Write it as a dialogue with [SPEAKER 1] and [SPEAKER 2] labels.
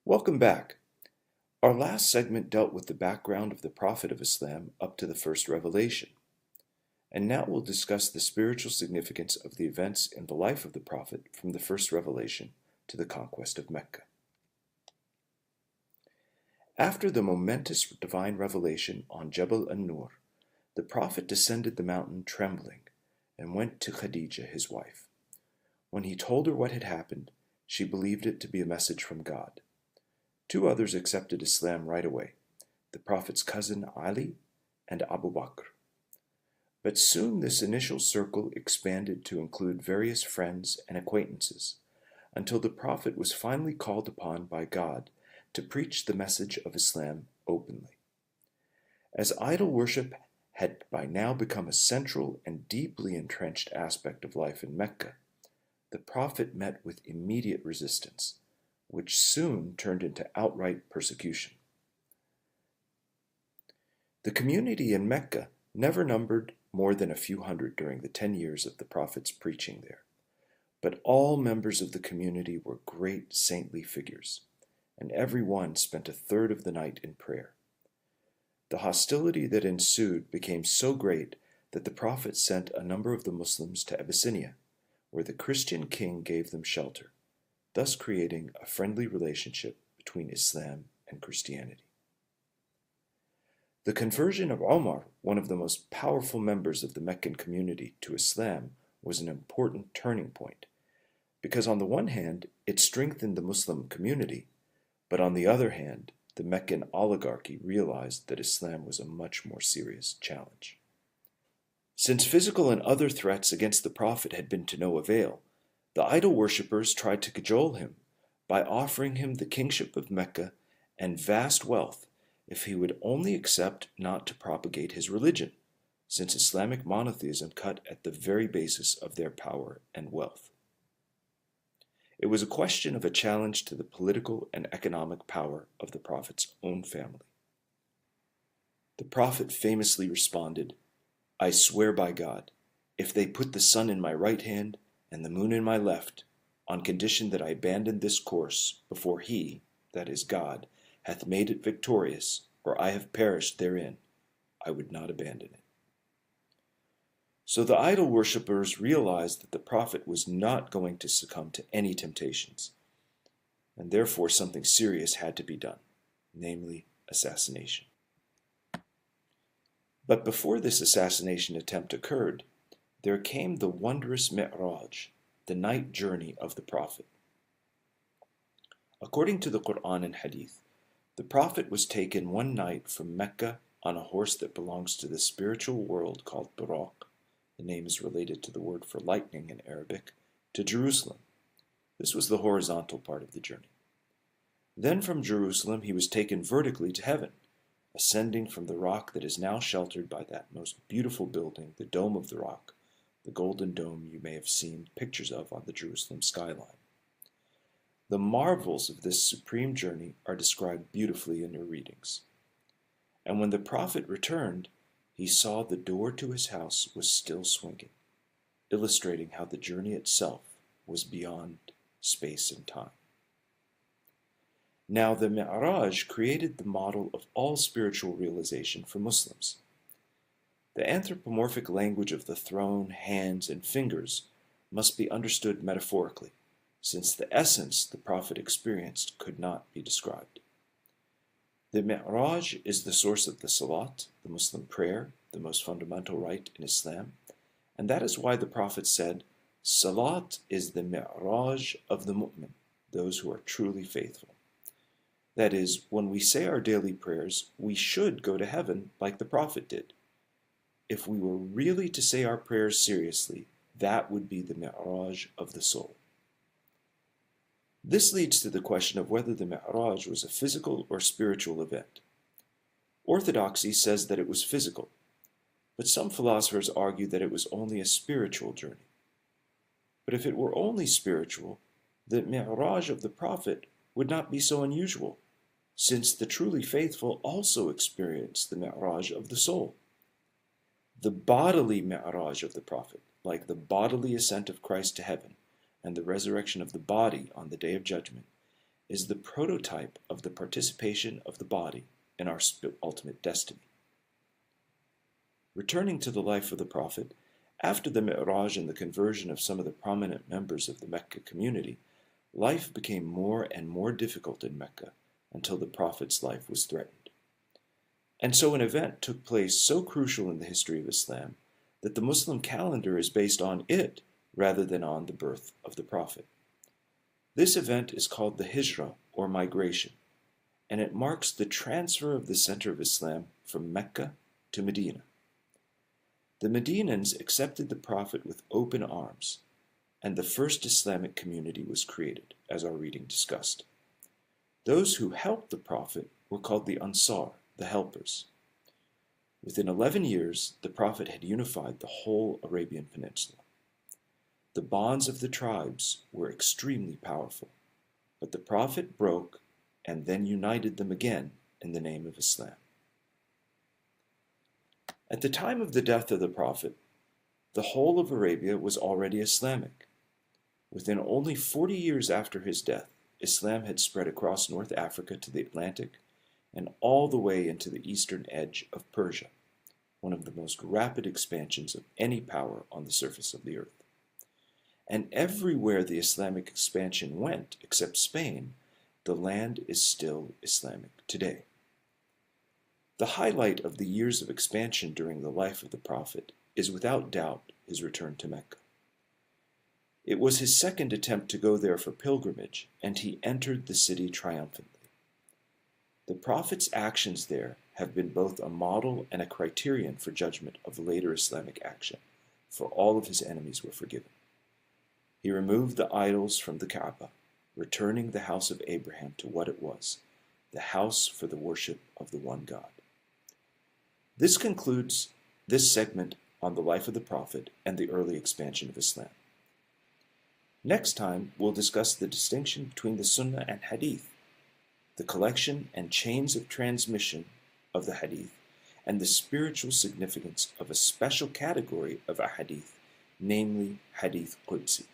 [SPEAKER 1] Welcome back. Our last segment dealt with the background of the Prophet of Islam up to the first revelation. And now we'll discuss the spiritual significance of the events in the life of the Prophet from the first revelation to the conquest of Mecca. After the momentous divine revelation on Jabal an-Nur, the Prophet descended the mountain trembling and went to Khadija, his wife. When he told her what had happened, she believed it to be a message from God. Two others accepted Islam right away, the Prophet's cousin Ali and Abu Bakr. But soon this initial circle expanded to include various friends and acquaintances, until the Prophet was finally called upon by God to preach the message of Islam openly. As idol worship had by now become a central and deeply entrenched aspect of life in Mecca, the Prophet met with immediate resistance, which soon turned into outright persecution. The community in Mecca never numbered more than a few hundred during the 10 years of the Prophet's preaching there, but all members of the community were great saintly figures, and every one spent a third of the night in prayer. The hostility that ensued became so great that the Prophet sent a number of the Muslims to Abyssinia, where the Christian king gave them shelter, thus creating a friendly relationship between Islam and Christianity. The conversion of Omar, one of the most powerful members of the Meccan community, to Islam was an important turning point, because on the one hand, it strengthened the Muslim community, but on the other hand, the Meccan oligarchy realized that Islam was a much more serious challenge. Since physical and other threats against the Prophet had been to no avail, the idol worshippers tried to cajole him by offering him the kingship of Mecca and vast wealth if he would only accept not to propagate his religion, since Islamic monotheism cut at the very basis of their power and wealth. It was a question of a challenge to the political and economic power of the Prophet's own family. The Prophet famously responded, "I swear by God, if they put the sun in my right hand and the moon in my left, on condition that I abandon this course before he, that is God, hath made it victorious, or I have perished therein, I would not abandon it." So the idol worshippers realized that the Prophet was not going to succumb to any temptations, and therefore something serious had to be done, namely assassination. But before this assassination attempt occurred, there came the wondrous Mi'raj, the night journey of the Prophet. According to the Quran and Hadith, the Prophet was taken one night from Mecca on a horse that belongs to the spiritual world called Buraq. The name is related to the word for lightning in Arabic, to Jerusalem. This was the horizontal part of the journey. Then from Jerusalem he was taken vertically to heaven, ascending from the rock that is now sheltered by that most beautiful building, the Dome of the Rock, the golden dome you may have seen pictures of on the Jerusalem skyline. The marvels of this supreme journey are described beautifully in your readings. And when the Prophet returned, he saw the door to his house was still swinging, illustrating how the journey itself was beyond space and time. Now the Mi'raj created the model of all spiritual realization for Muslims. The anthropomorphic language of the throne, hands, and fingers must be understood metaphorically, since the essence the Prophet experienced could not be described. The Mi'raj is the source of the Salat, the Muslim prayer, the most fundamental rite in Islam, and that is why the Prophet said, "Salat is the Mi'raj of the mu'min, those who are truly faithful." That is, when we say our daily prayers, we should go to heaven like the Prophet did. If we were really to say our prayers seriously, that would be the Mi'raj of the soul. This leads to the question of whether the Mi'raj was a physical or spiritual event. Orthodoxy says that it was physical, but some philosophers argue that it was only a spiritual journey. But if it were only spiritual, the Mi'raj of the Prophet would not be so unusual, since the truly faithful also experience the Mi'raj of the soul. The bodily Mi'raj of the Prophet, like the bodily ascent of Christ to heaven and the resurrection of the body on the Day of Judgment, is the prototype of the participation of the body in our ultimate destiny. Returning to the life of the Prophet, after the Mi'raj and the conversion of some of the prominent members of the Mecca community, life became more and more difficult in Mecca until the Prophet's life was threatened. And so an event took place so crucial in the history of Islam that the Muslim calendar is based on it rather than on the birth of the Prophet. This event is called the Hijra, or migration, and it marks the transfer of the center of Islam from Mecca to Medina. The Medinans accepted the Prophet with open arms, and the first Islamic community was created, as our reading discussed. Those who helped the Prophet were called the Ansar, the helpers. Within 11 years, the Prophet had unified the whole Arabian Peninsula. The bonds of the tribes were extremely powerful, but the Prophet broke and then united them again in the name of Islam. At the time of the death of the Prophet, the whole of Arabia was already Islamic. Within only 40 years after his death, Islam had spread across North Africa to the Atlantic and all the way into the eastern edge of Persia, one of the most rapid expansions of any power on the surface of the earth. And everywhere the Islamic expansion went, except Spain, the land is still Islamic today. The highlight of the years of expansion during the life of the Prophet is without doubt his return to Mecca. It was his second attempt to go there for pilgrimage, and he entered the city triumphantly. The Prophet's actions there have been both a model and a criterion for judgment of later Islamic action, for all of his enemies were forgiven. He removed the idols from the Kaaba, returning the house of Abraham to what it was, the house for the worship of the one God. This concludes this segment on the life of the Prophet and the early expansion of Islam. Next time, we'll discuss the distinction between the Sunnah and Hadith, the collection and chains of transmission of the Hadith, and the spiritual significance of a special category of a Hadith, namely Hadith Qudsi.